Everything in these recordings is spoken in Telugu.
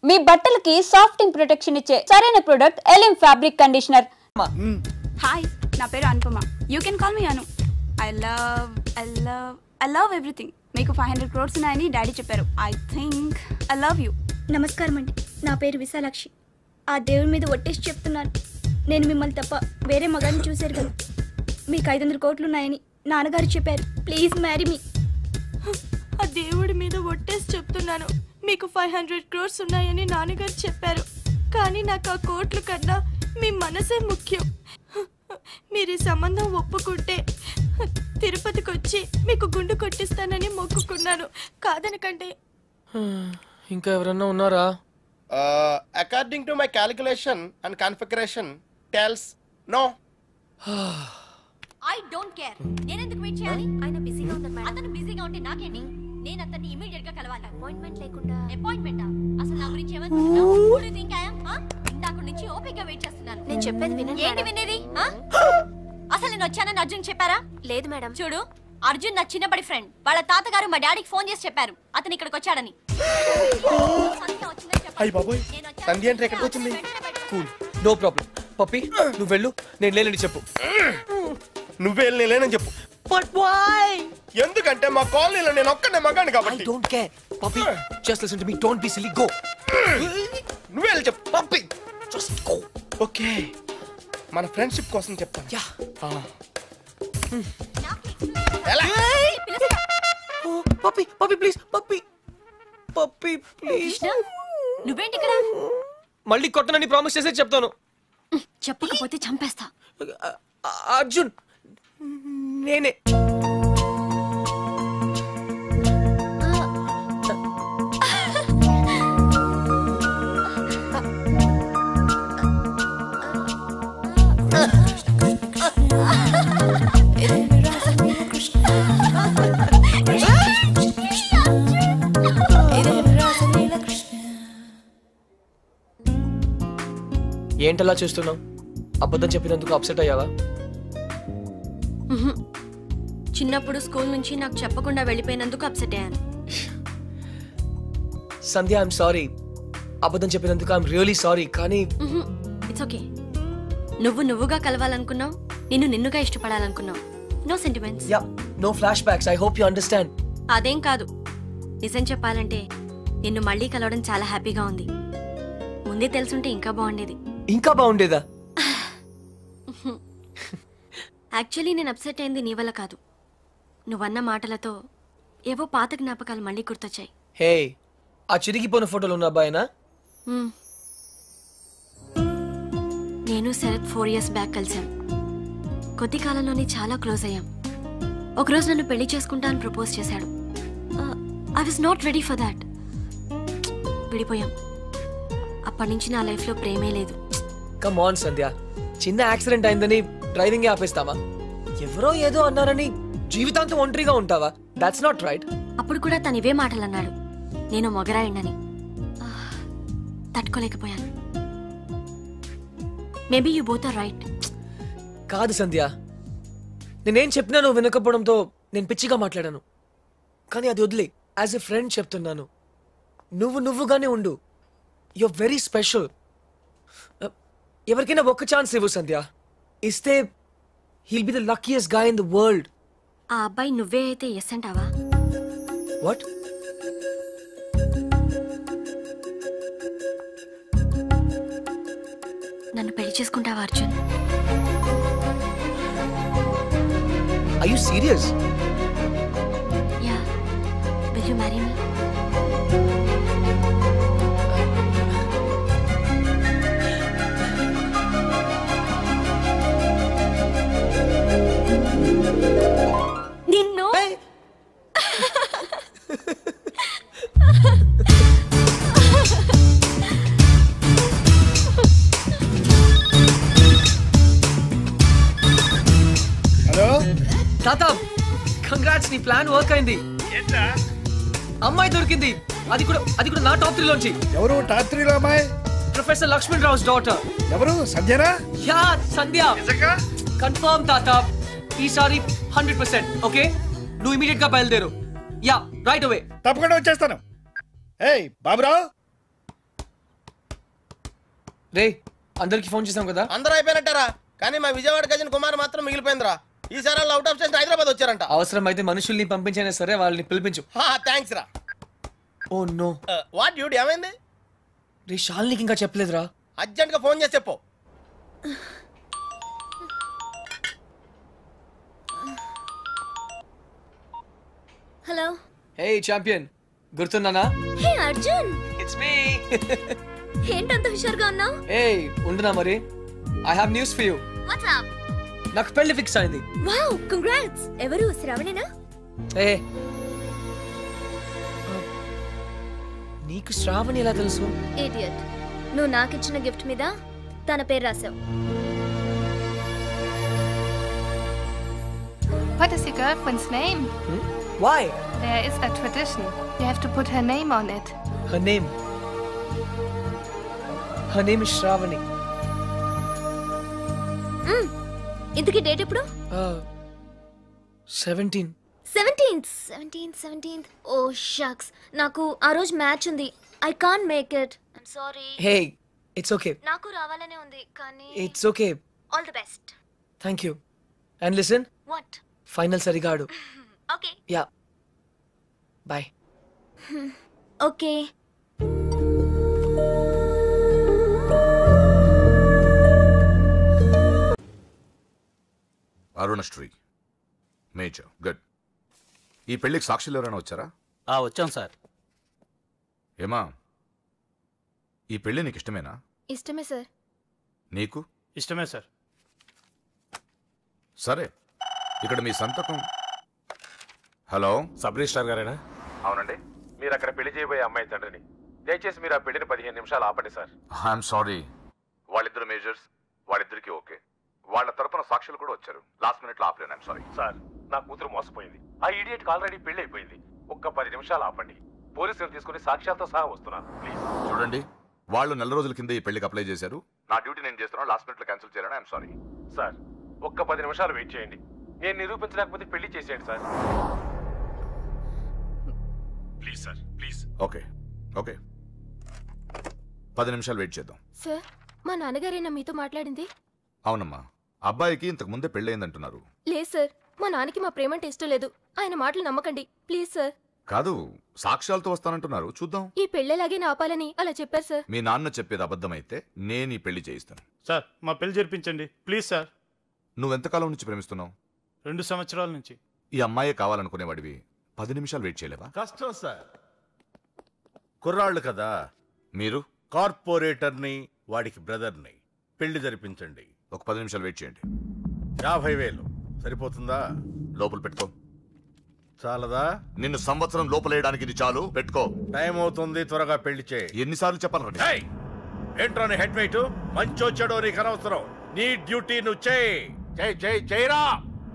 మీ బట్టలకి సాఫ్టింగ్ ప్రొటెక్షన్ ఇచ్చే సరైన ప్రొడక్ట్ ఎలిమ్ ఫ్యాబ్రిక్ కండిషనర్. హాయ్, నా పేరు Anupama. You can call me Anu. I love everything. మీకు 500 crores ఉన్నాయని డాడీ చెప్పారు. I think I love you. నమస్కారం అండి, నా పేరు విశాలాక్షి. ఆ దేవుడి మీద ఒట్టేసి చెప్తున్నాను, నేను మిమ్మల్ని తప్ప వేరే మగాన్ని చూశారు కదా. మీకు 500 కోట్లు ఉన్నాయని నాన్నగారు చెప్పారు. Please marry me. ఆ దేవుడి మీద ఒట్టేసి చెప్తున్నాను, మీకు 500 crores ఉన్నాయని నాన్నగారు చెప్పారు. కానీ నాకు ఆ కోట్లు కన్నా మీ మనసే ముఖ్యం. మీరు ఈ సంబంధం ఒప్పుకుంటే తిరుపతికి వచ్చి మీకు గుండు కొట్టిస్తానని మొక్కుకున్నాను. కాదనకండి. ఇంకా ఎవరన్నా ఉన్నారా? According to my calculation and configuration tells no. I don't care. నేను ఎందుకు వెయిట్ చేయాలి? ఆయన బిజీగా ఉన్నారు మేడం. అతను బిజీగా ఉంటే నాకేంటి? నేను అతన్ని ఇమిడియట్ గా కలవాలి. అపాయింట్మెంట్ లేకుండా. అపాయింట్మెంటా? అసలు నా గురించి ఏమనుకుంటున్నావు? Who do you think I am? ఇందాక నుంచి ఓపిక వెయిట్ చేస్తున్నాను. నేను చెప్పేది వినండి. ఏంటి వినేది? అసలు నేను వచ్చానని అర్జున్ చెప్పారా? లేదు మేడం. చూడు, అర్జున్ నా చిన్నబడి ఫ్రెండ్. వాళ్ళ తాతగారు మా డాడీకి ఫోన్ చేసి చెప్పారు అతను ఇక్కడికి వచ్చాడని. సంధ్య అంటే ఎక్కడికి వచ్చింది? Cool, no problem. పప్పి నువ్వు వెళ్ళు, నేను లేనని చెప్పు. నువ్వే లేనని చెప్పు. But why? ఎందుకంటే మా కాలనీలో నేను ఒక్కనే మగాను కాబట్టి. I don't care. Pappi just listen to me, don't be silly, go. నువ్వే వెళ్ళి చెప్పు. Pappi just go. ఓకే, మన ఫ్రెండ్షిప్ కోసం చెప్తాను. Yeah. Pappi Pappi please, Pappi Pappi please. నువ్వేంటి ఇక్కడ? మళ్ళీ కొట్టనని ప్రామిస్ చేసే చెప్తాను. చెప్పకపోతే చంపేస్తా. అర్జున్ నేనే. ఏంటలా చూస్తున్నావు? అబద్ధం చెప్పినందుకు అప్సెట్ అయ్యావా? చిన్నప్పుడు స్కూల్ నుంచి నాకు చెప్పకుండా వెళ్ళిపోయినందుకు అప్సెట్ అయ్యాను. Sandhya, I'm sorry. అబద్ధం చెప్పినందుకు ఐఎమ్ రియల్లీ సారీ. కానీ ఇట్స్ ఓకే. నువ్వుగా కలవాలనుకున్నావు, నిన్నుగా ఇష్టపడాలనుకున్నావు. No sentiments. Yeah, no flashbacks. I hope you understand. అదేం కాదు. నిజం చెప్పాలంటే నిన్ను మళ్ళీ కలవడం చాలా హ్యాపీగా ఉంది. ముందే తెలుసుంటే ఇంకా బాగుండేది. ఇంకా బాగుండేదా? యాక్చువల్లీ నేను అప్సెట్ అయింది నీ వల్ల కాదు. నువ్వన్న మాటలతో ఏవో పాత జ్ఞాపకాలు మళ్ళీ గుర్తొచ్చాయి. హే, ఆ చిరిగిపోయిన ఫోటోలు ఉన్న అబ్బాయినా? నేను శరత్ 4 years బ్యాక్ కలిసాం. కొద్ది కాలంలోనే చాలా క్లోజ్ అయ్యాం. ఒకరోజు నన్ను పెళ్లి చేసుకుంటా అని ప్రపోజ్ చేశాడు. I was not ready for that. విడిపోయాం. అప్పటి నుంచి నా లైఫ్ లో ప్రేమే లేదు. కమ్ ఆన్ సంధ్య, చిన్న యాక్సిడెంట్ అయిందని డ్రైవింగ్ ఆపేస్తావా? ఎవరో ఏదో అన్నారని జీవితాంతం ఒంటరిగా ఉంటావా? That's not right. అప్పుడు కూడా తను ఇవే మాటలు అన్నాడు. నేను మొగరాయిండని తట్టుకోలేకపోయాను. Maybe you both are right. కాదు సంధ్య, నేనేం చెప్పినా నువ్వు వినకపోవడంతో నేను పిచ్చిగా మాట్లాడాను. కానీ అది వదిలే, యాజ్ ఎ ఫ్రెండ్ చెప్తున్నాను. నువ్వుగానే ఉండు. You are very special. ఎవరికైనా ఒక్క ఛాన్స్ ఇవ్వు సంధ్య. ఇస్తే he'll be the luckiest guy in the world. ఆ అబ్బాయి నువ్వే అయితే ఎస్ అంటావా? వాట్? నన్ను పెళ్లి చేసుకుంటావా Arjun? Are you serious? Yeah. Will you marry me? నిన్ను హలో తాత, కంగ్రాట్స్, నీ ప్లాన్ వర్క్ అయింది. అమ్మాయి దొరికింది. అది కూడా నా టాప్ 3 లోంచి. ఎవరు టాప్ 3 లో అమ్మాయి? Professor Lakshman Rao's daughter. ఎవరు? సంధ్యనా? యా, సంధ్య. కన్ఫర్మ్ తాత. ఈసారి 100%. ఓకే, నువ్వు ఇమీడియట్ గా బయలుదేరు. Yeah, right away. తప్పకుండా వచ్చేస్తాను. ఏయ్ బాబురావు, రే అందరికి ఫోన్ చేసాం కదా. అందరూ అయిపోయినట్టారా, కానీ మా విజయవాడ గజన్ కుమార్ మాత్రం మిగిలిపోయిందిరా. ఈసారి వాళ్ళు అవుట్ ఆఫ్ స్టేషన్ హైదరాబాద్ వచ్చారంట. అవసరం అయితే మనుషుల్ని పంపించైనా సరే వాళ్ళని పిలిపించు. థ్యాంక్స్ రా. Oh no. వాట్ డ్యూటీ ఏమైంది? రే శాలినికి ఇంకా చెప్పలేదురా. అర్జెంట్ గా ఫోన్ చేసి చెప్పు. హలో. హే ఛాంపియన్, గుర్తున్నానా? Hey Arjun, it's me. ఏంటంత హుషారుగా ఉన్నావు? హే ఉండునా మరి. I have news for you. What's up? నాకు పెళ్లి ఫిక్స్ అయింది. Wow, congrats. ఎవరు? శ్రావణేనా? ఏ నీకు శ్రావణి ఎలా తెలుసు? ఇడియట్, నువ్వు నాకు ఇచ్చిన గిఫ్ట్ మీద తన పేరు రాసావు. What is your girlfriend's name? Why? There is a tradition. You have to put her name on it. Her name is Shravani. ఇంతకీ డేట్ ఎప్పుడు? 17. 17th. ఓ షక్స్, నాకు ఆ రోజు మ్యాచ్ ఉంది. I can't make it. I'm sorry. Hey, it's okay. నాకు రావాలనే ఉంది కానీ It's okay. All the best. Thank you. And listen, what? final సరిగా ఆడు. Okay. Yeah. Bye. Okay. Arunasri major good. ఈ పెళ్లికి సాక్షులు ఎవరైనా వచ్చారా? వచ్చాం సార్. ఏమా, ఈ పెళ్లి నీకు ఇష్టమేనా? ఇష్టమే సార్. నీకు? ఇష్టమే సార్. సరే, ఇక్కడ మీ సంతకం. హలో, సబ్ రిజిస్ట్రార్ గారేనా? అవునండి. మీరు అక్కడ పెళ్లి చేయబోయే అమ్మాయి తండ్రిని. దయచేసి మీరు ఆ పెళ్లిని 15 నిమిషాలు ఆపండి సార్. I'm sorry. వాళ్ళిద్దరు మేజర్స్, వాళ్ళిద్దరికి ఓకే. వాళ్ళ తరపున సాక్షులు కూడా వచ్చారు. లాస్ట్ మినిట్ లో ఆపలేను. I'm sorry sir. నా కూతురు మోసపోయింది. ఆ ఇడియట్కి ఆల్రెడీ పెళ్లి అయిపోయింది. ఒక్క 10 నిమిషాలు ఆపండి. పోలీసులు తీసుకుని సాక్ష్యాలతో సహా వస్తున్నాను ప్లీజ్. చూడండి, వాళ్ళు నెల రోజుల కింద ఈ పెళ్లికి అప్లై చేశారు. నా డ్యూటీ నేను చేస్తున్నాను. లాస్ట్ మినిట్ లో క్యాన్సిల్ చేయాలని ఐఎమ్ సారీ. సార్, ఒక్క 10 నిమిషాలు వెయిట్ చేయండి. నేను నిరూపించలేకపోతే పెళ్లి చేసేయండి sir. Please sir, please. Okay okay, 10 నిమిషాలు వెయిట్ చేద్దాం. సార్, మా నాన్నగారేనా మీతో మాట్లాడింది? అవునమ్మా, అబ్బాయికి ఇంతకు ముందే పెళ్ళయిందంటున్నారు. లేదు సార్, మా నాన్నకి మా ప్రేమ అంటే ఇష్టం లేదు. ఆయన మాటలు నమ్మకండి ప్లీజ్ సార్. కాదు, సాక్ష్యాలతో వస్తానంటున్నారు. చూద్దాం. ఈ పెళ్ళలాగే ఆపాలని అలా చెప్పారు సార్. మీ నాన్న చెప్పేది అబద్ధమైతే నేను ఈ పెళ్లి చేయిస్తాను. సార్, మా పెళ్లి జరిపించండి ప్లీజ్ సార్. నువ్వెంతకాలం నుంచి ప్రేమిస్తున్నావు? 2 సంవత్సరాల నుంచి. ఈ అమ్మాయే కావాలనుకునేవాడివి 10 నిమిషాలు వెయిట్ చేయలేవా? కష్టం సార్, కుర్రాళ్ళు కదా. మీరు? కార్పొరేటర్ని, వాడికి బ్రదర్ని. పెళ్లి జరిపించండి. ఒక 10 నిమిషాలు వెయిట్ చేయండి. 50,000 సరిపోతుందా? లోపల పెట్టుకో. చాలదా? నిన్ను సంవత్సరం లోపలేయడానికి ఇది చాలు. పెట్టుకో. టైం అవుతుంది, త్వరగా పెళ్లి చేయి. ఎన్నిసార్లు చెప్పాలి? ఏంట్రా నీ హెడ్ వెయిట్? మంచో చెడో నీకు అనవసరం. నీ డ్యూటీ నువ్వు చేయరా.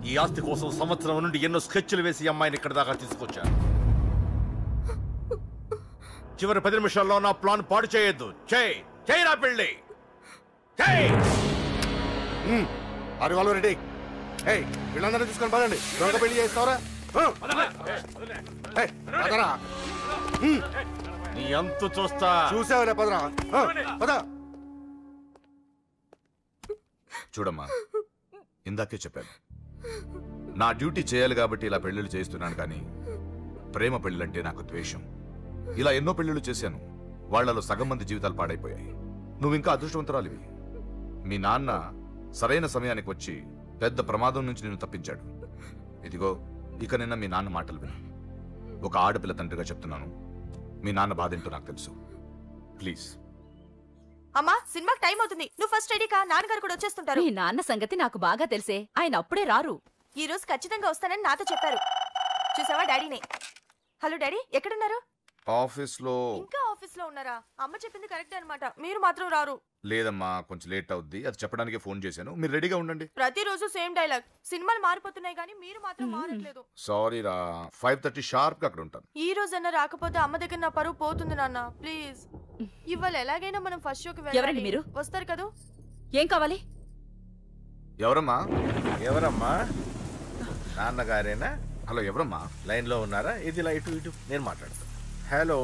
ఈ ఆస్తి కోసం సంవత్సరం నుండి ఎన్నో స్కెచ్లు వేసి అమ్మాయిని ఇక్కడ దాకా తీసుకొచ్చాను. చివరి 10 నిమిషాల్లో నా ప్లాన్ పాడు చేయొద్దు. చేయరా పెళ్ళి. రెడీ. వీళ్ళందరూ తీసుకొని పదండి. త్వరగా పెళ్లి చేస్తావరా? నీ అంతు చూస్తా. చూసావరా? పదరా, పద. చూడమ్మా, ఇందాకే చెప్పాను, నా డ్యూటీ చేయాలి కాబట్టి ఇలా పెళ్లిళ్ళు చేస్తున్నాను. కానీ ప్రేమ పెళ్ళిళ్ళంటే నాకు ద్వేషం. ఇలా ఎన్నో పెళ్లిళ్ళు చేశాను. వాళ్లలో సగం మంది జీవితాలు పాడైపోయాయి. నువ్వు ఇంకా అదృష్టవంతురాలివి. మీ నాన్న సరైన సమయానికి వచ్చి పెద్ద ప్రమాదం నుంచి నిన్ను తప్పించాడు. ఇదిగో, ఇక నిన్న మీ నాన్న మాటలు విను. ఒక ఆడపిల్ల తండ్రిగా చెప్తున్నాను, మీ నాన్న బాధ ఏంటో నాకు తెలుసు. ప్లీజ్. అమ్మా, సినిమాకి టైం అవుతుంది. నువ్వు ఫస్ట్ రెడీ కా. నాన్నగారు కూడా వచ్చేస్తుంటారు. మీ నాన్న సంగతి నాకు బాగా తెలిసే. ఆయన అప్పుడే రారు. ఈ రోజు ఖచ్చితంగా వస్తానని నాతో చెప్పారు. చూసావా డాడీనే. హలో డాడీ, ఎక్కడున్నారు? ఆఫీస్లో. ఇంకా ఆఫీస్లో ఉన్నారా? అమ్మ చెప్పింది కరెక్టే అన్నమాట. మీరు మాత్రం రారు. లేదమ్మా, కొంచెం లేట్ అవుద్ది. అది చెప్పడానికి ఫోన్ చేశాను. మీరు రెడీగా ఉండండి. ప్రతిరోజు సేమ్ డైలాగ్. సినిమాలు మారిపోతున్నాయి కానీ మీరు మాత్రం మారట్లేదు. సారీ రా, 5:30 షార్ప్ గా అక్కడ ఉంటాను. ఈ రోజన్నా రాకపోతే అమ్మ దగ్గర నా పరువు పోతుంది నాన్న. ప్లీజ్. ఇవాళ ఎలాగైనా మనం ఫస్ట్ షోకి ఎవరండి మీరు? వస్తారు కదా? ఏం కావాలి? ఎవరమ్మా? ఎవరమ్మా? నాన్నగారేనా? హలో, ఎవరమ్మా? లైన్ లో ఉన్నారా? ఇది ఇలా ఇటు నేను మాట్లాడతాను. హలో.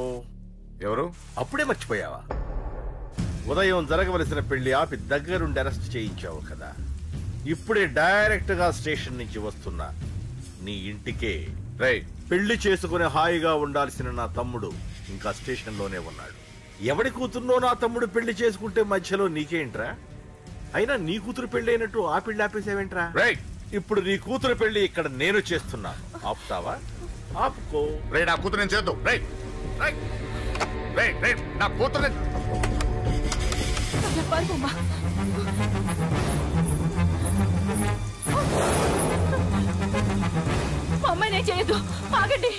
ఎవరు? అప్పుడే మర్చిపోయావా? ఉదయం జరగవలసిన పెళ్లి ఆపి దగ్గరుండి అరెస్ట్ చేయించావు కదా, ఇప్పుడే డైరెక్ట్ గా స్టేషన్ నుంచి వస్తున్నా నీ ఇంటికే. పెళ్లి చేసుకుని హాయిగా ఉండాల్సిన నా తమ్ముడు ఇంకా స్టేషన్ లోనే ఉన్నాడు. ఎవడి కూతుర్నో నా తమ్ముడు పెళ్లి చేసుకుంటే మధ్యలో నీకేంట్రా? అయినా నీ కూతురు పెళ్లి అయినట్టు ఆ పెళ్లి ఆపేసావేంట్రా? ఇప్పుడు నీ కూతురు పెళ్లి ఇక్కడ నేను చేస్తున్నాను, ఆపుతావా? ఆపుకో. నా కూతురు నేను చేద్దాం. నా కూతురు అమ్మాయినే చేయొద్దు, ఆగండి.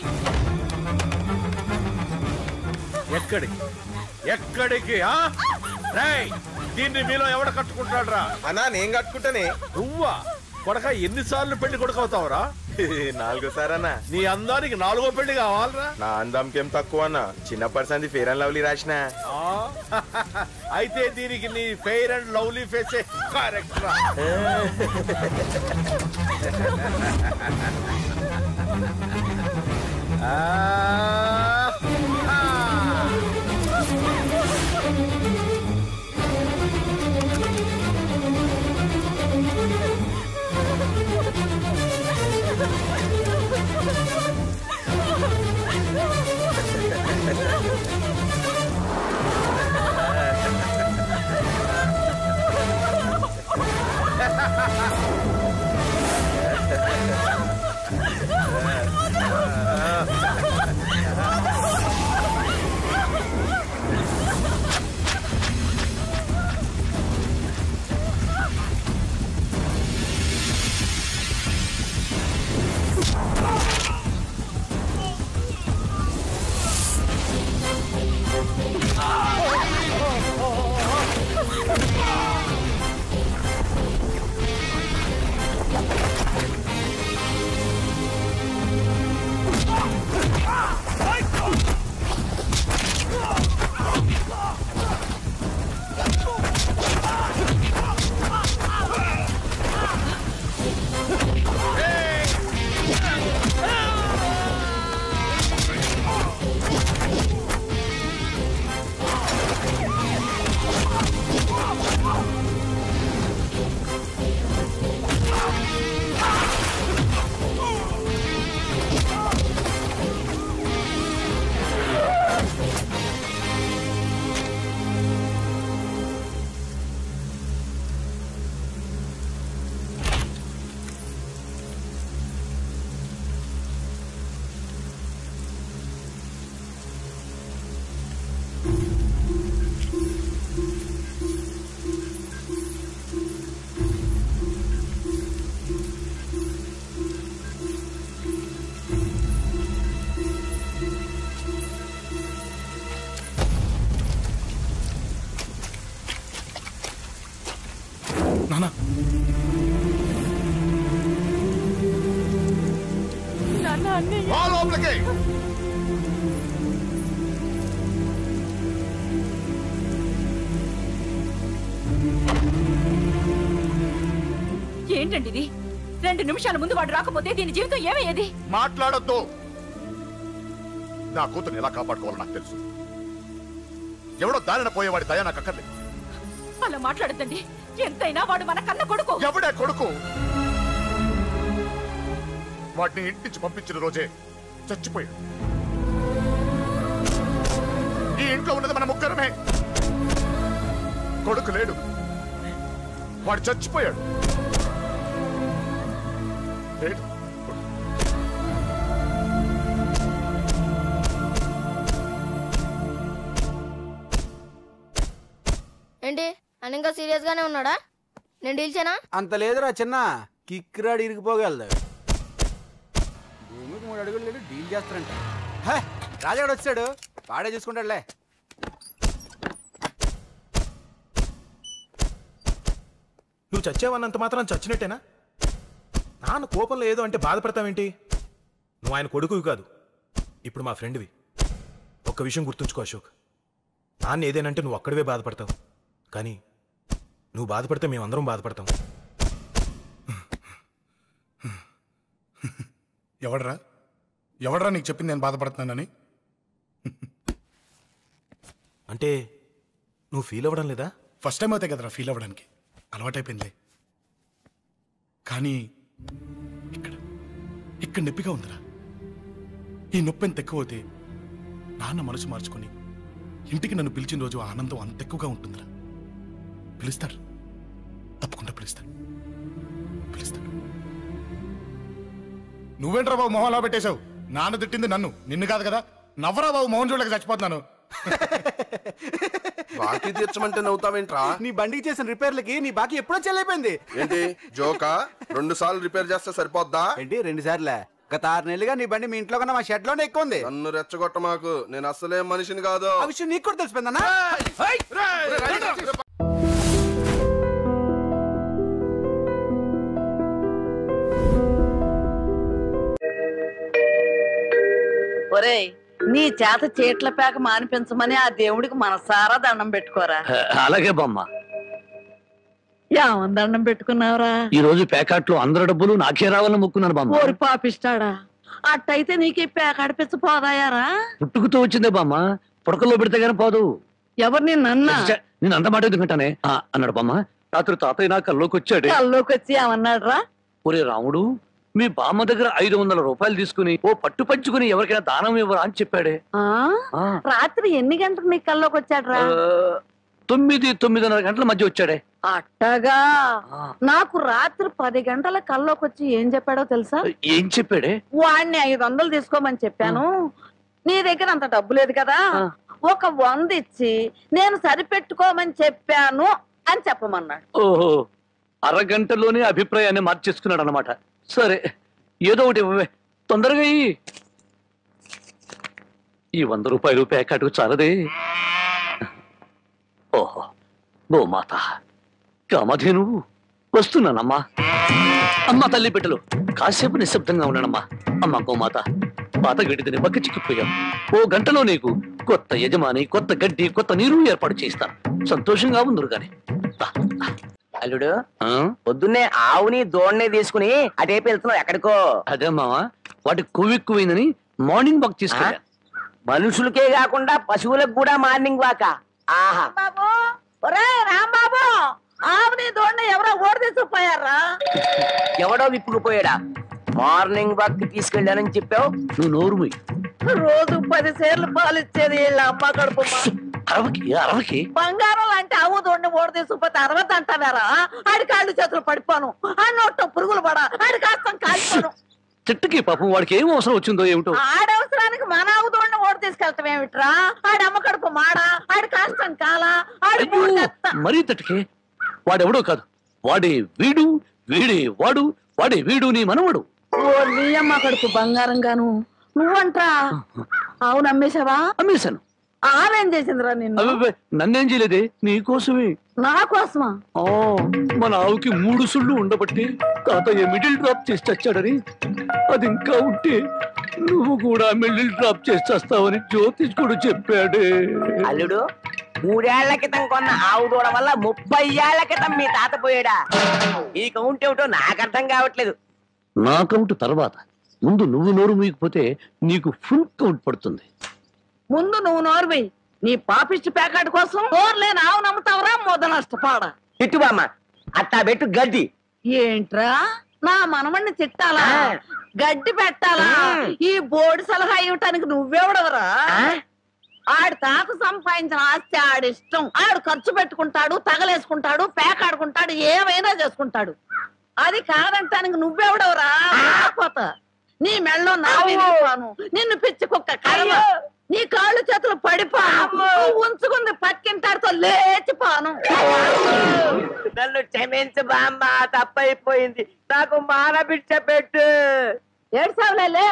ఎక్కడికి ఎక్కడికి? దీన్ని మీలో ఎవడ కట్టుకుంటాడు రా? అన్నా నేను కట్టుకుంటానే. నువ్వా కొడక? ఎన్నిసార్లు పెళ్లి కొడుకవుతావురా? 4 సారన్నా. నీ అందానికి 4వ పెళ్లి కావాలరా? నా అందంకేం తక్కువ అన్న, చిన్నప్పటి సంది ఫెయిర్ అండ్ లవ్లీ రాసిన. అయితే దీనికి నీ ఫెయిర్ అండ్ లవ్లీ ఫేసే కరెక్ట్ రా. ఏంటండి ఇది? 2 నిమిషాల ముందు వాడు రాకపోతే దీని జీవితం ఏమయ్యేది? మాట్లాడొద్దు. నా కూతురు ఎలా కాపాడుకోవాలో నాకు తెలుసు. ఎవడో దారిన పోయేవాడి దయ నాకు అక్కర్లేదు. అలా మాట్లాడద్దండి. ఎంతైనా వాడు మన కన్న కొడుకు. ఎవడే కొడుకు? వాటిని ఇంటించి పంపించిన రోజే చచ్చిపోయాడు. ఈ ఇంట్లో ఉన్నది మన ముగ్గురమే. కొడుకు లేడు, వాడు చచ్చిపోయాడు. లేడు. ఏంటి అని ఇంకా సీరియస్ గానే ఉన్నాడా? నేను డీల్చానా? అంత లేదురా చిన్న, కిక్రాడు ఇరిగిపోగలదు. భూమికి 3 అడుగులు లేడు, డీల్ చేస్తారంట. రాజాడు వచ్చాడు, వాడే చూసుకుంటాడులే. నువ్వు చచ్చావన్నంత మాత్రం చచ్చినట్టేనా? నాన్న కోపంలో ఏదో అంటే బాధపడతావేంటి? నువ్వు ఆయన కొడుకువి కాదు, ఇప్పుడు మా ఫ్రెండ్వి. ఒక్క విషయం గుర్తుంచుకో అశోక్, నాన్న ఏదేనంటే నువ్వు అక్కడివే బాధపడతావు, కానీ నువ్వు బాధపడితే మేమందరం బాధపడతాం. ఎవడరా నీకు చెప్పింది నేను బాధపడుతున్నానని? అంటే నువ్వు ఫీల్ అవ్వడం లేదా? ఫస్ట్ టైం అవుతాయి కదరా ఫీల్ అవ్వడానికి, అలవాటైపోయింది. కానీ ఇక్కడ ఇక్కడ నొప్పిగా ఉందిరా. ఈ నొప్పి ఎంత ఎక్కువ అవుతే నాన్న మనసు మార్చుకొని ఇంటికి నన్ను పిలిచిన రోజు ఆనందం అంత ఎక్కువగా ఉంటుందిరా. పిలుస్తారు, తప్పకుండా పిలుస్తాను. నువ్వేంట్రా బాబు మొహంలా పెట్టేశావు? నాన్న తిట్టింది నన్ను, నిన్ను కాదు కదా. నవ్వరా బాబు, మొహం చూడలేక చచ్చిపోతున్నాను. బాకీ తీర్చమంటే నవ్వుతావేంట్రా? నీ బండికి చేసిన రిపేర్లకి నీ బాకీ ఎప్పుడో చెల్లైపోయింది. ఏంటి జోకా? 2 సార్లు రిపేర్ చేస్తే సరిపోద్దా? ఏంటి 2 సార్లే? గత 6 నెలలుగా నీ బండి మీ ఇంట్లో కన్నా మా షెడ్ లోనే ఎక్కువ ఉంది. నన్ను రెచ్చగొట్ట మాకు, నేను అసలే మనిషిని కాదు. ఆ విషయం నీకు కూడా తెలిసిపోయిందన్నా? ఒరేయ్, నీ చేత చీట్ల పేక మానిపించమని ఆ దేవుడికి మనసారా దండం పెట్టుకోరా. అలాగే బామ్మ. ఏమని దండం పెట్టుకున్నావురా? ఈ రోజు ప్యాకెట్లో అందరి డబ్బులు నాకే రావాలని మొక్కున్నాను బామ్మ. ఓరి పాపిస్తాడా, అట్టయితే నీకు ఈ పేక అడిపించ పోదాయారా? పుట్టుకుతూ వచ్చిందే బామ్మ, పుడకల్లో పెడితే గానీ పోదు. ఎవరు నిన్నన్నా? నేను అంత మాట ఎందుకంటానే అన్నాడు బామ్మ. రాత్రి తాతయ్య నా కల్లోకి వచ్చాడు. కల్లోకి వచ్చి ఏమన్నాడు రా? ఒరే రాముడు, మీ బామ్మ దగ్గర 500 రూపాయలు తీసుకుని ఓ పట్టు పంచుకుని ఎవరికైనా దానం ఇవ్వరా అని చెప్పాడే. రాత్రి ఎన్ని గంటలకు నీ కల్లోకి వచ్చాడు రా? 9-9:30 గంటల మధ్య వచ్చాడే. అట్టగా నాకు రాత్రి 10 గంటల కల్లోకి వచ్చి ఏం చెప్పాడో తెలుసా? ఏం చెప్పాడే? వాడిని 500 తీసుకోమని చెప్పాను, నీ దగ్గర అంత డబ్బు లేదు కదా, ఒక 100 ఇచ్చి నేను సరిపెట్టుకోమని చెప్పాను అని చెప్పమన్నాడు. ఓహో, అరగంటలోనే అభిప్రాయాన్ని మార్చేసుకున్నాడు అన్నమాట. సరే, ఏదో ఒకటి ఇవ్వవే, తొందరగా ఈ 100 రూపాయలు ప్యాకెట్కు చాలదే. ఓహో, గోమాత కామధేను వస్తున్నానమ్మా. అమ్మ తల్లి బిడ్డలు కాసేపు నిశ్శబ్దంగా ఉన్నానమ్మా. అమ్మ గోమాత, పాత గడ్డిని పక్క చిక్కిపోయాం. ఓ గంటలో నీకు కొత్త యజమాని, కొత్త గడ్డి, కొత్త నీరు ఏర్పాటు చేస్తాను. సంతోషంగా ఉందరు గాని. అల్లుడు, పొద్దున్నే ఆవుని దోణ్ణి తీసుకుని అటేపు వెళ్తున్నావు ఎక్కడికో? అదే మావా, వాటి కొవ్వెక్కువైందని మార్నింగ్ వాక్ తీసుకెళ్ళా. మనుషులకే కాకుండా పశువులకు కూడా మార్నింగ్ వాక? ఆహా. బాబు, ఒరే రాంబాబు, ఆవుని దోణ్ణి ఎవరో ఓడి తీసుకుపోయారా? ఎవడో విప్పుకుపోయాడా? మార్నింగ్ వాక్ తీసుకెళ్ళానని చెప్పావు. నువ్వు నోరు మూయి. రోజు 10 సేర్లు పాలు ఇచ్చేది వీళ్ళ అమ్మ కడుపు. అరవకి బంగారం లాంటి ఆవు దోణ్ణి ఓడి తీసుకుపోతే 60 అంటావారా? ఆడి కాళ్ళు చేతులు పడిపోను, ఆ నోట్లో పురుగులు పడా, ఆడి కాస్తం కాల్చాను. చెట్టుకి పాపం వాడికి ఏం అవసరం వచ్చిందో ఏమిటో. ఆడవసరానికి మన ఆవు దోణ్ణి ఓడి తీసుకెళ్తాం ఏమిట్రా? ఆడి అమ్మ కడుపు మాడా, ఆడి కాస్తం కాలా, ఆడి మరీ తట్టుకే. వాడెవడో కాదు, వాడే వీడు, వీడే వాడు, వాడే వీడు నీ మనవడు. ఓ నీ అమ్మ కడుపు బంగారం గాను. నువ్వంట్రా ఆవు నమ్మేశావా? అమ్మేశాను. ఆవేం చేసిందిరా నిన్ను? నన్నేం చేయలేదే, నీకోసమే. నా కోసమా? మన ఆవుకి 3 సుళ్ళు ఉండబట్టి తాతయ్య మిడిల్ డ్రాప్ చేసి చచ్చాడని, అది ఇంకా ఉంటే నువ్వు కూడా మిడిల్ డ్రాప్ చేసి చేస్తావని జ్యోతిష్కుడు చెప్పాడే. అల్లుడు, 3 ఏళ్ల క్రితం కొన్న ఆవు దూడ వల్ల 30 ఏళ్ల క్రితం మీ తాత పోయాడా? ఈ కౌంట్ ఏమిటో నాకు అర్థం కావట్లేదు. నా కౌంట్ తర్వాత, ముందు నువ్వు నోరు మూయకపోతే నీకు ఫుల్ కౌంట్ పడుతుంది. ముందు నువ్వు నోరువి. నీ పాపిష్టి ప్యాకెట్ కోసం నోరులేని ఆవు నమ్ముతావరా? మొద నష్టపాడ. తిట్టు బామ్మ, అట్టా పెట్టు గడ్డి. ఏంట్రా నా మనమణ్ణి తిట్టాలా, గడ్డి పెట్టాలా? ఈ బోర్డు సలహా ఇవ్వటానికి నువ్వెవడవరా? ఆడి తాత సంపాదించిన ఆస్తి ఆడిష్టం. ఆడు ఖర్చు పెట్టుకుంటాడు, తగలేసుకుంటాడు, పేకాడుకుంటాడు, ఏమైనా చేసుకుంటాడు. అది కాదంటానికి నువ్వెవడవరా? పోతా నీ మెళ్ళో నా విరిగిపోను, నిన్ను పిచ్చి కుక్క కర్మ, నీ కాళ్ళు చేతులు పడిపోను, ఉంచుకుంది పక్కింటాడితో లేచిపోను. నన్ను క్షమించు బామ్మ, తప్పైపోయింది. నాకు మానబిడ్డ పెట్టు. ఏడ్సావులే,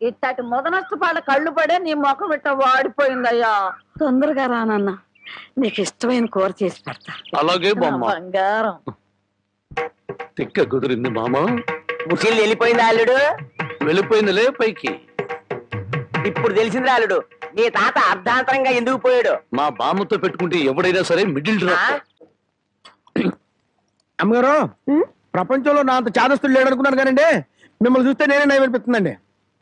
ఇట్టటి మొద నష్టపాళ్ళ కళ్ళు పడే నీ ముఖం ఇట్ట వాడిపోయిందయ్యా. తొందరగా రానన్నా, నీకు ఇష్టమైన కూర చేసి పెడతా. అలాగే బామ్మ. బంగారం తిక్క కుదిరింది మామ. ముసిల్ వెళ్ళిపోయింది అల్లుడు? వెళ్ళిపోయిందిలే పైకి. ఇప్పుడు తెలిసింది అల్లుడు, నీ తాత అర్ధాంతరంగా ఎందుకు పోయాడు. మా బామ్మతో పెట్టుకుంటే ఎవడైనా సరే మిడిల్ డ్రాప్. అమ్మగారు, ప్రపంచంలో నా అంత చాదస్తులు లేడు అనుకున్నాను కానండి, మిమ్మల్ని చూస్తే నేనే నయం అనిపిస్తుందండి.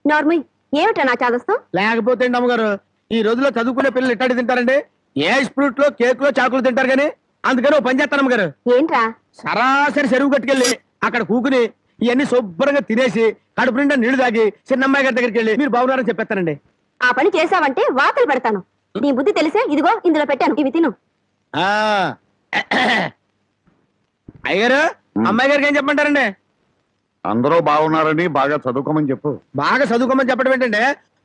నార్మల్ ఏమిటా నా చాదస్తం? లేకపోతే అమ్మగారు, ఈ రోజుల్లో చదువుకునే పిల్లలు ఎట్టాడి తింటారండి? ఏ ఫ్రూట్ లో కేక్ లో చాకులు తింటారు కానీ అందుకని ఓ పని చేస్తానమ్మ గారు. ఏంట్రా? సరాసరి చెరువు కట్టుకెళ్ళి అక్కడ కూకుని ఇవన్నీ శుభ్రంగా తినేసి కడుపు నిండా నీళ్లు తాగి చిన్నమ్మాయి గారి దగ్గరికి వెళ్ళి మీరు బాగున్నారని చెప్పేస్తానండి. ఆ పని చేసావంటే వాతలు పెడతాను. నీ బుద్ధి తెలిసే ఇదిగో ఇందులో పెట్టాను, ఇవి తిను. అయ్యారు అమ్మాయి గారికి ఏం చెప్పమంటారండి? అందరూ బాగున్నారని బాగా చదువుకోమని చెప్పు. బాగా చదువుకోమని చెప్పడం ఏంటంటే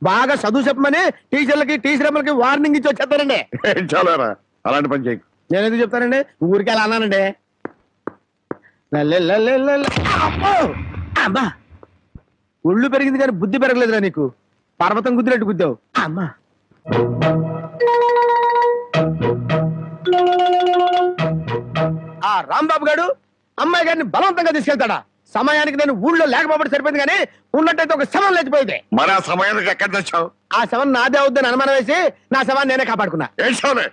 బాగా చదువు చెప్పమని టీచర్లకి టీచర్లకి వార్నింగ్ ఇచ్చి వచ్చేస్తారండి. చాలారా అలాంటి పని చేయకు. నేను ఎందుకు చెప్తానండి? ఊరికి అలా అన్నానండి. అమ్మా ఒళ్ళు పెరిగింది కానీ బుద్ధి పెరగలేదురా నీకు. పర్వతం గుద్దినట్టు గుద్దావు. అమ్మా ఆ రాంబాబు గారు అమ్మాయి గారిని బలవంతంగా తీసుకెళ్తాడా? సమయానికి నేను ఊళ్ళో లేకపోతే సరిపోయింది కానీ ఉన్నట్టయితే ఒక శవం లేచిపోయింది. మరి ఆ సమయానికి ఎక్కడ తెచ్చావు? ఆ శవం నాదే అవుద్దని అనుమానం వేసి నా శవాన్ని నేనే కాపాడుకున్నా. ఏడ్చావులే.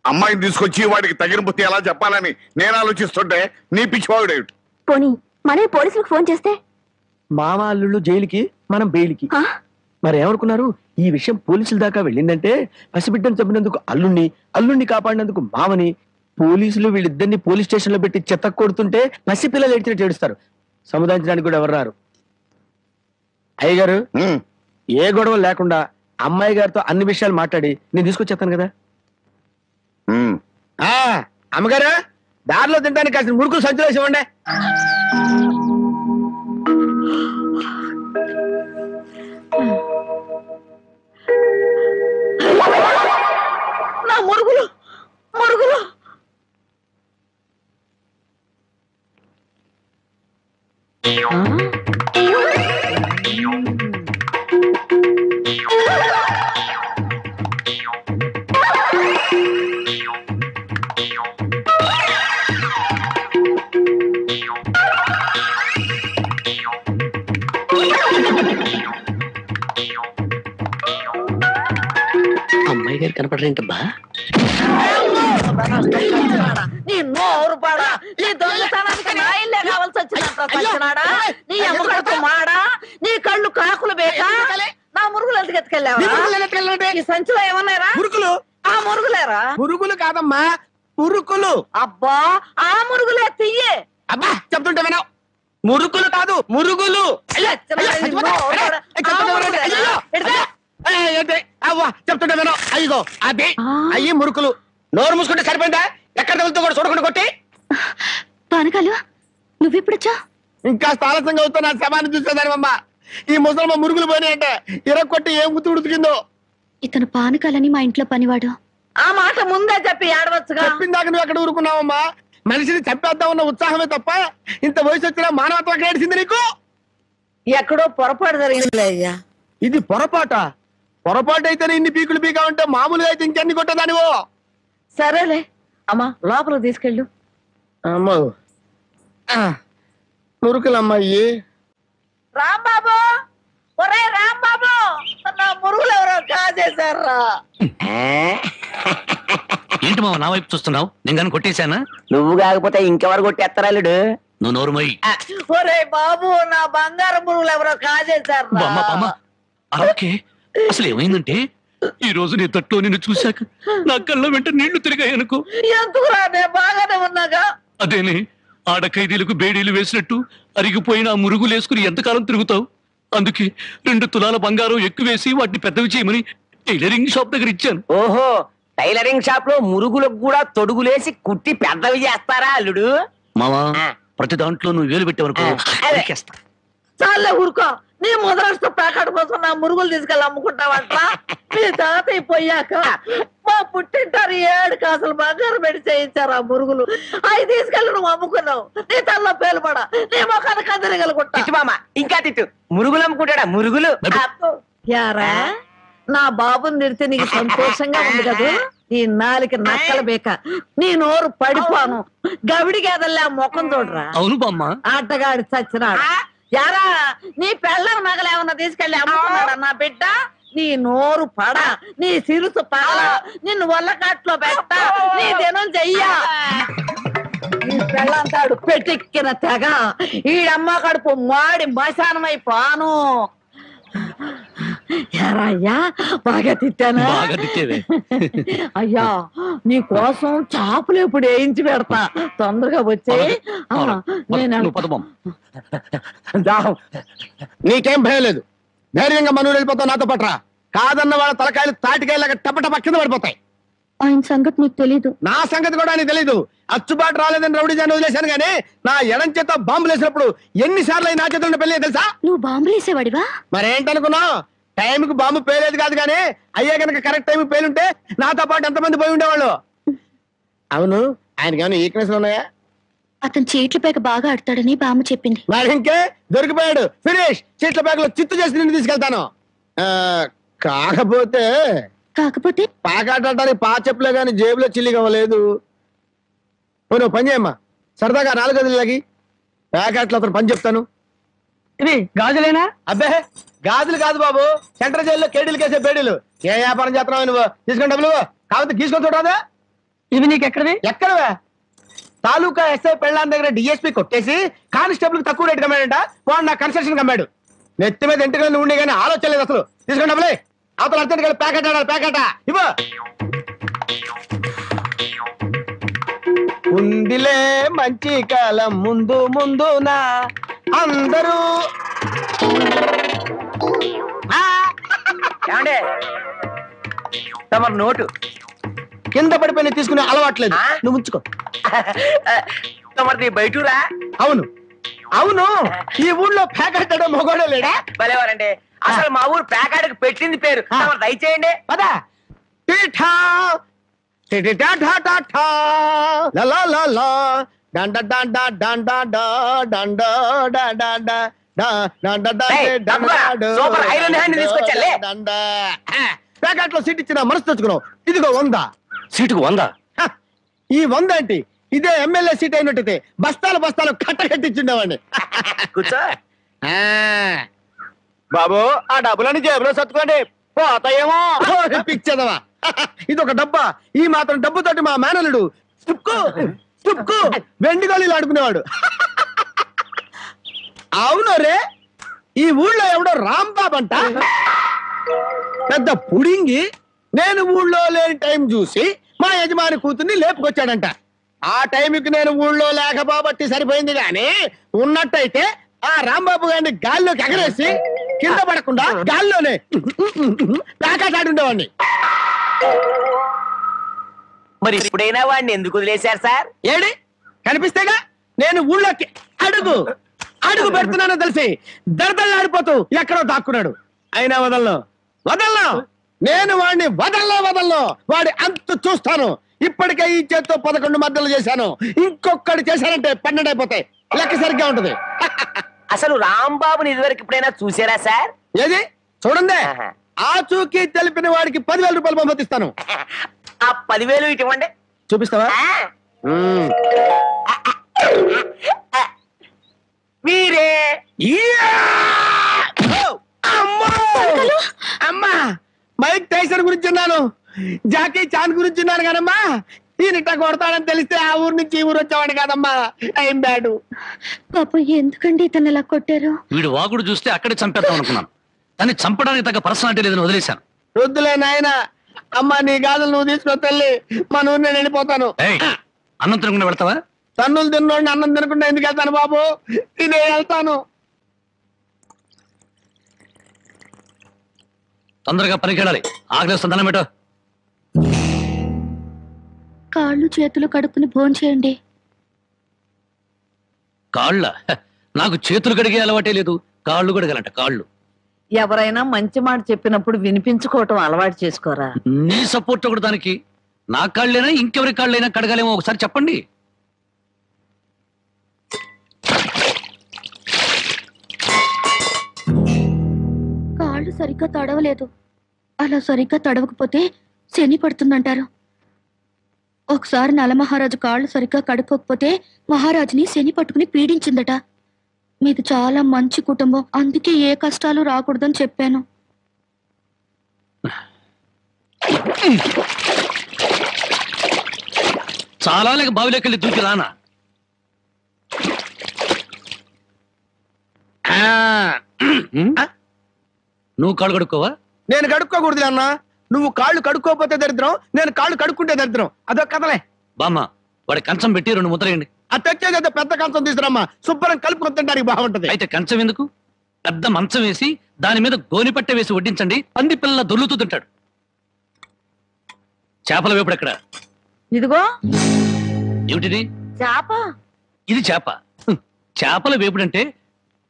అమ్మాయిని తీసుకొచ్చి వాడికి తగిన బుద్ధి ఎలా చెప్పాలని నేను ఆలోచిస్తుంటే నీ పిచ్చివాడు ఏమిటి? పోనీ మనే పోలీసులకు ఫోన్ చేస్తే మామ అల్లుళ్ళు జైలుకి మనం బెయిల్కి. మరి ఏమనుకున్నారు? ఈ విషయం పోలీసుల దాకా వెళ్ళిందంటే పసిబిడ్డను చంపినందుకు అల్లుణ్ణి కాపాడినందుకు మామని, పోలీసులు వీళ్ళిద్దరిని పోలీస్ స్టేషన్ లో పెట్టి చెత్త కొడుతుంటే పసిపిల్లలు ఏడ్చినట్టు ఏడుస్తారు. సముదాయించడానికి కూడా ఎవరు రారు. అయ్యగారు ఏ గొడవ లేకుండా అమ్మాయి గారితో అన్ని విషయాలు మాట్లాడి నేను తీసుకొచ్చేస్తాను కదా. అమ్మగారు దారిలో తింటానికి కాసిన ముడుకులు సంచులు వేసి ఇవ్వండి. నా మురుగులు మురుగులు అమ్మాయి గారు కనపడరేంటబ్బా? నీ నోరు పాడా, నీ దొంగతనానికి నా ఇల్లే కావాల్సి వచ్చినాడా? నీ అమ్మకడుపు మాడా, నీ కళ్ళు కాకులు బేకా, నా మురుగులు ఎందుకు ఎత్తుకెళ్ళావా? ఈ సంచిలో ఏమన్నారా? మురుగులు. ఆ మురుగులేరా? మురుగులు కాదమ్మా, మురుకులు. అబ్బా ఆ మురుగులే తియ్యే. అబ్బా చెప్తుంటే వినవు. మురుకులు కాదు మురుగులు. చెప్తుంటే వినవు. అయ్యో అదే అయ్యి మురుకులు. నోరు మూసుకుంటే సరిపోయిందా? ఎక్కడ తగులుతో కూడా చూడకుండా కొట్టి. పానకాలు నువ్వెప్పుడొచ్చా? ఇంకా ఆలస్యంగా అవుతా నా శవాన్ని చూసేదానివమ్మ. ఈ ముసలమ్మ మురుగులు పోయినాయంటే ఇరక్కొట్టి ఏం గుర్తు ఉడుతుకిందో. ఇతను పానకాలని మా ఇంట్లో పనివాడు. ఆ మాట ముందే చెప్పి ఏడవచ్చుగా. చెప్పిందాక నువ్వు ఎక్కడ ఊరుకున్నావమ్మా? మనిషిని చంపేద్దాం ఉన్న ఉత్సాహమే తప్ప ఇంత వయసు వచ్చినా మానవత్వం ఎక్కడ ఏడిసింది నీకు? ఎక్కడో పొరపాటు జరిగిందిలే అయ్యా. ఇది పొరపాట? పొరపాటు అయితేనే ఇన్ని పీకులు పీకా ఉంటే మామూలుగా అయితే ఇంకెన్ని కొట్టేదానివో. సరేలే అమ్మా లోపల తీసుకెళ్ళు. అమ్మో మురుకులమ్మాయి. రాంబాబు, ఒరే రాంబాబు, నా మురుగులు ఎవరో కాజేశారా? ఏంటి మావ నా వైపు చూస్తున్నావు? నేను కానీ కొట్టేశానా? నువ్వు కాకపోతే ఇంకెవరు కొట్టేస్తారాలుడు? నువ్వు నోరుమై. ఒరే బాబు, నా బంగారు మురుగులు ఎవరో కాజేశారా? ఓకే, అసలు ఏమైందంటే ఈ రోజు నీ తట్లో నిన్ను చూశాక నా కళ్ళ వెంట నీళ్లు తిరిగాయనుకో. ఎందుకురా, నేను బాగానే ఉన్నాగా. అదేనే, ఆడ ఖైదీలకు బేడీలు వేసినట్టు అరిగిపోయిన ఆ మురుగులు వేసుకుని ఎంతకాలం తిరుగుతావు? అందుకే 2 తులాల బంగారం ఎక్కువేసి వాటిని పెద్దవి చేయమని టైలరింగ్ షాప్ దగ్గర ఇచ్చాను. ఓహో, టైలరింగ్ షాప్ లో మురుగులకు కూడా తొడుగులేసి కుట్టి పెద్దవి చేస్తారా అల్లుడు? మావా, ప్రతి దాంట్లో నువ్వు వేలు పెట్టేవనుకో అరికేస్తా. చాలే ఊరుకో. నీ ముదరస్తు ప్యాకెట్ కోసం నా మురుగులు తీసుకెళ్ళి అమ్ముకుంటావంట. మీ తాతయ్య పోయాక మా పుట్టింటారు 7 కాసులు బంగారు పెట్టి చేయించారు ఆ మురుగులు. అవి తీసుకెళ్ళి నువ్వు అమ్ముకున్నావు. నీ తల్లో పేలుపడా, నీ మొఖాన్ని కందరిగలుగుంటా. ఇంకా తిట్టు. మురుగులు అమ్ముకుంటాడా? మురుగులు యారా, నా బాబుని తిడితే నీకు సంతోషంగా ఉంది కదా? నీ నాలికి నక్కల బేక, నీ నోరు పడిపోను. గవిడి గేదల్లా ముఖం చూడరా. అవును బామ్మ. ఆటగాడి చచ్చినాడు. యారా, నీ పెళ్ళం నగలేమన్నా తీసుకెళ్ళి అమ్ముకున్నాడా నా బిడ్డ? నీ నోరు పడ, నీ సిరుసు పగల, నిన్ను వల్లకాట్లో పెట్ట, నీ దినం చెయ్యా. నీ పెళ్ళంతాడు పెట్టెక్కిన తెగ, ఈడమ్మ కడుపు మాడి మశానమైపోను. ఎరా అయ్యా బాగా తిట్టానా బాగా తిట్టేవే. అయ్యా నీ కోసం చేపలు ఇప్పుడు వేయించి పెడతా తొందరగా వచ్చి నువ్వు పద బామ్మ. నీకేం భయం లేదు, ధైర్యంగా మనూరు వెళ్ళిపోతావు, నాతో పట్రా. కాదన్న వాళ్ళ తలకాయలు తాటికాయలాగా టపటప కింద పడిపోతాయి. ఆయన సంగతి నీకు తెలీదు. నా సంగతి కూడా నీకు తెలీదు. అచ్చుబాటు రాలేదని రౌడీ జాన్ని వదిలేశాను గానీ నా ఎడం చేత బాంబులు వేసినప్పుడు ఎన్నిసార్లు నా చేతుల్లో పెళ్ళి తెలుసా? నువ్వు బాంబులు వేసేవాడివా? మరేంటనుకున్నావు? టైంకి బాంబు పేలేదు కాదు కానీ అయ్యే కనుక కరెక్ట్ టైంకి పేలుంటే నాతో పాటు ఎంతమంది పోయి ఉండేవాళ్ళు. అవును, ఆయనకి ఏమైనా ఈక్నెస్ ఉన్నాయా? అతను చీట్ల పేక బాగా ఆడతాడని బామ్మ చెప్పింది. మరి ఇంకే దొరికిపోయాడు, ఫినిష్. చీట్ల పేకలో చిత్తు చేసి నిన్ను తీసుకెళ్తాను. కాకపోతే పాకాటానికి పా చెప్పులే గాని జేబులో చిల్లిగా లేదు. నువ్వు పని చేయమ్మా, సరదాగా 4 గదులకి ప్యాకెట్లు అతను పని చెప్తాను. ఇది గాజులేనా? అబ్బే గాజులు కాదు బాబు, సెంట్రల్ జైల్లో కేడీలు కేసే బేడీలు. ఏ వ్యాపారం చేస్తున్నావు నువ్వు? తీసుకుని డబ్బులు కాకపోతే గీసుకొని చూడదా? ఇవి నీకు ఎక్కడవి? ఎక్కడవే? తాలూకా ఎస్ఐ పెళ్ళాన్ దగ్గర డిఎస్పీ కొట్టేసి కానిస్టేబుల్ తక్కువ రేటు కమ్మాడంట. వాడు నా కన్స్ట్రక్షన్ కమ్మాడు. నెత్తి మీద ఎంటుకలు ఉండే కానీ ఆలోచన లేదు అసలు. తీసుకుని డబ్బులే. అవతల అర్జెంట్ కలిసి ప్యాకెట్ ఆడాలి. ప్యాకెట్ ఇవ్వ. ఉందిలే మంచి కాలం ముందు ముందునా అందరూ. తమరు నోటు కింద పడిపోయిన తీసుకునే అలవాట్లేదు. నువ్వు ఉంచుకో. తమరిది బయటూరా? అవును అవును, ఈ ఊళ్ళో ప్యాకెట్ మొగోడే లేడా? భలేవారండి. అసలు మా ఊరు ప్యాకెట్కి పెట్టింది పేరు. తమరు దయచేయండి. పదా ప్యాకెట్ లో సీట్ ఇచ్చిన మనసు తెచ్చుకున్నావు. ఇదిగో 100. సీటుకు 100? ఈ 100 ఏంటి? ఇదే ఎమ్మెల్యే సీట్ అయినట్టయితే బస్తాలు బస్తాలు కట్టకట్టించుండేవాడిని. కూర్చో బాబు, ఆ డబ్బులని జేబులో సత్తుకోండి, పోతాయేమో. పిచ్చదవా, ఇది ఒక డబ్బా. ఈ మాత్రం డబ్బుతోటి మా మేనలుడు చుక్కు వెండి గోళీలు ఆడుకునేవాడు. అవును రే, ఈ ఊళ్ళో ఎవడో రాంబాబు అంట పెద్ద పుడింగి. నేను ఊళ్ళో లేని టైం చూసి మా యజమాని కూతుర్ని లేపుకొచ్చాడంట. ఆ టైంకి నేను ఊళ్ళో లేకపోబట్టి సరిపోయింది గాని ఉన్నట్టయితే ఆ రాంబాబు గారిని గాల్లోకి ఎగరేసి కింద పడకుండా గాల్లోనే ప్యాకెట్ మరి ఇప్పుడైనా వాడిని ఎందుకు వదిలేశారు సార్? ఏడి కనిపిస్తేగా నేను ఊళ్ళోకి అడుగు పెడుతున్నానో తెలిసి దడదళ్ళాడిపోతూ ఎక్కడో దాక్కున్నాడు. అయినా వదలను. నేను వాడిని వదల్లో వాడి అంత చూస్తాను. ఇప్పటికే ఈ చేత్తో 11 మద్దలు చేశాను. ఇంకొకటి చేశానంటే 12 అయిపోతాయి. లెక్క సరిగ్గా ఉంటది. అసలు రాంబాబుని ఇదివరకు ఎప్పుడైనా చూసారా సార్? ఏది చూడండి. ఆ చూకి తెలిపిన వాడికి 10,000 రూపాయలు పంపిస్తాను. ఆ 10,000 ఇటువంటి చూపిస్తావా? మీరే. అమ్మా, మైక్ టైసన్ గురించి ఉన్నాను, జాకీ చాన్ గురించి ఉన్నాను కానమ్మా. ఈయనిట్ట కొడతాడని తెలిస్తే ఆ ఊరు నుంచి ఈ ఊరు వచ్చేవాడు కాదమ్మా. ఏం బ్యాడు పాప. ఎందుకండి ఇతను ఇలా కొట్టారు? వీడు వాగుడు చూస్తే అక్కడే చంపేద్దాం అనుకున్నాను, కానీ చంపడానికి తగ్గ పర్సనాలిటీ లేదని వదిలేశాను. వద్దులే నాయన. అమ్మా, నీ గాజులు నువ్వు తీసుకుని తల్లి, మన ఊరు నేను వెళ్ళిపోతాను. అన్నం తినకుండా వెళ్తావా? తన్నులు తిన్నోడిని అన్నం తినకుండా ఎందుకు వెళ్తాను బాబు? తినే వెళ్తాను. తొందరగా పనికి వెళ్ళాలి. ఆకలిస్తుంది, అన్నం పెట్టు. కాళ్ళు చేతులు కడుక్కుని భోంచేయండి. కాళ్ళ? నాకు చేతులు కడిగే అలవాటే లేదు, కాళ్ళు కడగాలంట. కాళ్ళు ఎవరైనా మంచి మాట చెప్పినప్పుడు వినిపించుకోవటం అలవాటు చేసుకోరా. నీ సపోర్ట్ ఒకటి దానికి. నా కాళ్ళైనా ఇంకెవరి కాళ్ళైనా కడగాలేమో ఒకసారి చెప్పండి. కాళ్ళు సరిగ్గా తడవలేదు. అలా సరిగ్గా తడవకపోతే శని పడుతుందంటారు. ఒకసారి నలమహారాజు కాళ్ళు సరిగ్గా కడుక్కోకపోతే మహారాజుని శని పట్టుకుని పీడించిందట. మీది చాలా మంచి కుటుంబం, అందుకే ఏ కష్టాలు రాకూడదని చెప్పాను. చాలా లేక బావిలోకి దూకి రానా? నువ్వు కాళ్ళు కడుక్కోవా? నేను కడుక్కోకూడదు అన్న. నువ్వు కాళ్ళు కడుక్కోపోతే దరిద్రం, నేను కాళ్ళు కడుక్కుంటే దరిద్రం. అదొక కథలే. బామ్మ వాడి కంచం పెట్టి 2 ముద్రయండి. అది తెచ్చేది పెద్ద కంచం తీసుకురమ్మా, శుభ్రం కలుపుకొని తింటానికి బాగుంటది. అయితే కంచం ఎందుకు, పెద్ద మంచం వేసి దాని మీద గోనిపట్ట వేసి వడ్డించండి, పంది పిల్ల దొర్లుతూ తింటాడు. చేపల వేపుడు ఎక్కడ? ఇదిగో ఏమిటిది? చేప. ఇది చేప. చేపల వేపుడు అంటే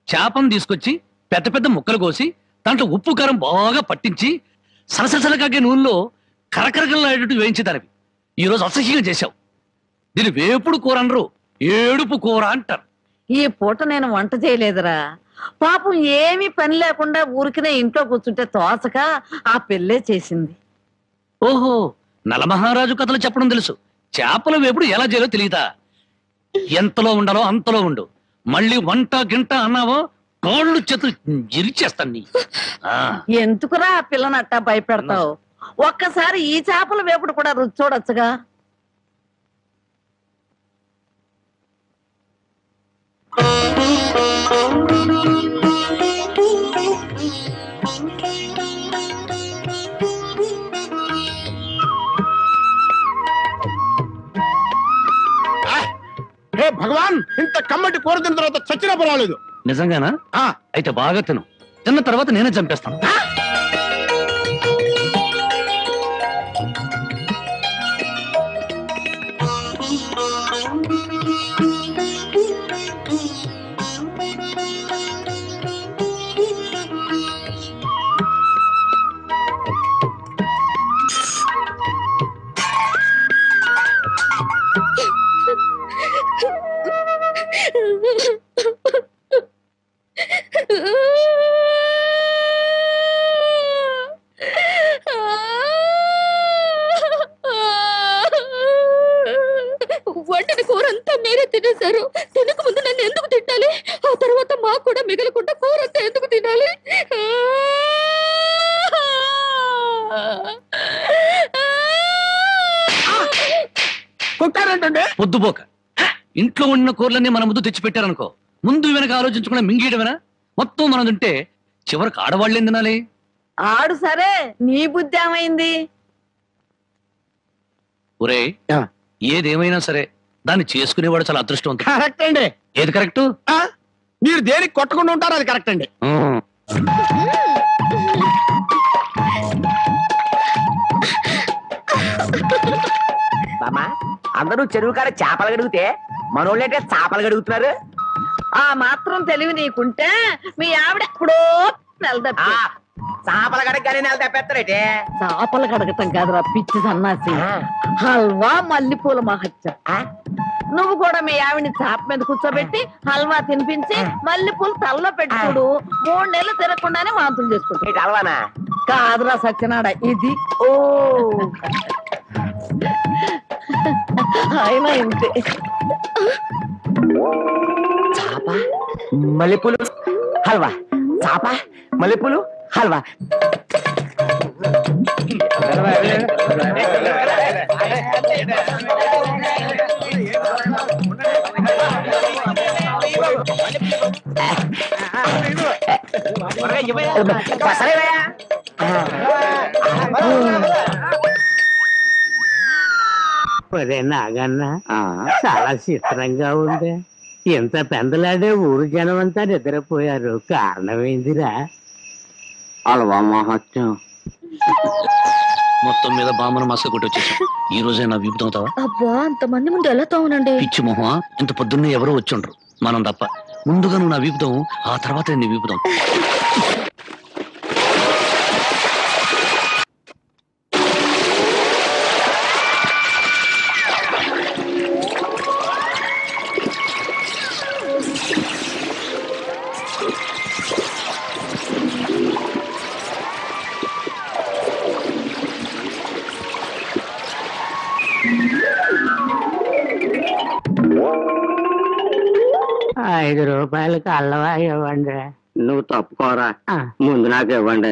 చేపను తీసుకొచ్చి పెద్ద పెద్ద ముక్కలు కోసి దాంట్లో ఉప్పు కారం బాగా పట్టించి సలసలకాగే నూనెలో కరకరకలాడేటట్టు వేయించేదానివి. ఈరోజు అసహ్యంగా చేశావు. దీని వేపుడు కూర అనరు, ఏడుపు కూర అంటారు. ఈ పూట నేను వంట చేయలేదురా. పాపం ఏమీ పని లేకుండా ఊరికినే ఇంట్లో కూర్చుంటే తోచక ఆ పెళ్ళే చేసింది. ఓహో, నలమహారాజు కథలు చెప్పడం తెలుసు, చేపల వేపుడు ఎలా చేయాలో తెలియదా? ఎంతలో ఉండాలో అంతలో ఉండు. మళ్ళీ వంట గింట అన్నావో కాళ్ళు చేతులు ఇరిచేస్తాను నీ. ఎందుకురా ఆ పిల్లని అట్టా భయపెడతావు? ఒక్కసారి ఈ చేపల వేపుడు కూడా రుచి చూడొచ్చుగా. హే భగవాన్, ఇంత కమ్మటి కూర తిన్న తర్వాత చచ్చినా పర్వాలేదు. నిజంగానా? అయితే బాగా తిను, తిన్న తర్వాత నేనే చంపేస్తాను. వండిన కూర అంతా మీరే తినేశారు. తినక ముందు నన్ను ఎందుకు తిట్టాలి? ఆ తర్వాత మాకు కూడా మిగలకుండా కూర అంతా ఎందుకు తినాలి? పొద్దుపోక ఇంట్లో ఉన్న కూరలన్నీ మన ముందు తెచ్చిపెట్టారనుకో, ముందు వెనక ఆలోచించకుండా మింగేయడమేనా? మొత్తం మనం తింటే చివరికి ఆడవాళ్ళేం తినాలి? ఆడు సరే, నీ బుద్ధి ఏమైంది? ఒరే, ఏదేమైనా సరే దాన్ని చేసుకునేవాడు చాలా అదృష్టవంతుడు. కరెక్ట్ అండి. ఏది కరెక్ట్? మీరు దేనికి కొట్టకుండా ఉంటారో అది కరెక్ట్ అండి. బామా, అందరూ చెరువు కాడ చేపలు గడిగితే మనోళ్ళంటే చేపలు గడుగుతున్నారు. ఆ మాత్రం తెలివి నీకుంటే మీ ఆవిడ ఎప్పుడో నెలదప్పి. చేపల గడగానే నెల తప్పేస్తారేటే. చేపలు కడగటం కాదురా పిచ్చి సన్నాసి, హల్వా మల్లెపూల మహత్యం. నువ్వు కూడా మీ ఆవిడ్ని చేప మీద కూర్చోబెట్టి హల్వా తినిపించి మల్లెపూలు తలలో పెట్టి చూడు, 3 నెలలు తిరగకుండానే వాంతులు చేసుకుంటా. హల్వానా? కాదురా సత్యనాడ, ఇది. ఓ అయినా ఇంతే. చేప మల్లెపూలు హల్వా, చేప మల్లెపూలు హల్వా. ఒరే నాగన్న, చాలా చిత్రంగా ఉంది. ఎంత పెందలాడే ఊరు జనం అంతా నిద్రపోయారు. కారణం ఏందిరా? అలవా మహత్యం. మొత్తం మీద బామ్మను మస్క కొట్టి వచ్చేసాం. ఈ రోజే నా వీపు తోముతావా? అబ్బా, అంతమంది ముందు ఎలా తోమనండి? పిచ్చి మొహ, ఇంత పొద్దున్నే ఎవరో వచ్చుండ్రు, మనం తప్ప. ముందుగా నువ్వు నా వీపుతావు, ఆ తర్వాత నీ వీపుతావు. ₹5 అల్లవా ఇవ్వండి. నువ్వు తప్పుకోరా, ముందు నాకు ఇవ్వండి.